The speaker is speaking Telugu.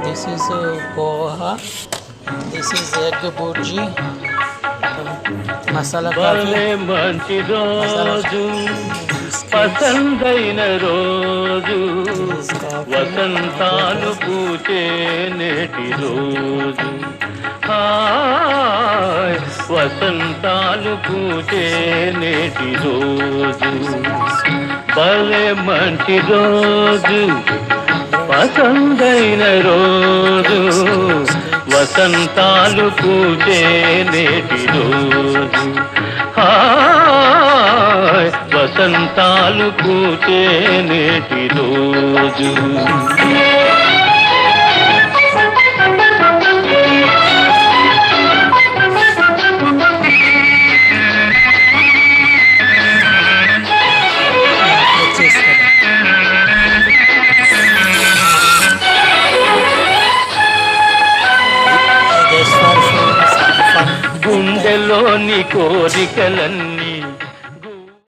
This is poha. This is egg burji. Masala భలే coffee. మంచి Masala రోజు biscuits. పసందైన రోజు This is coffee. Vasanthalu Water. పూచే నేటి రోజు హాయ్ వసంతాలు పూచే నేటి రోజు భలే మంచి రోజు పసందైన రోజు వసంతాలు పూచే నేటి రోజు హాయ్ వసంతాలు పూచే నేటి రోజు వచ్చేస్తారు. Just for fun. గుండెలోని కోరికలన్నీ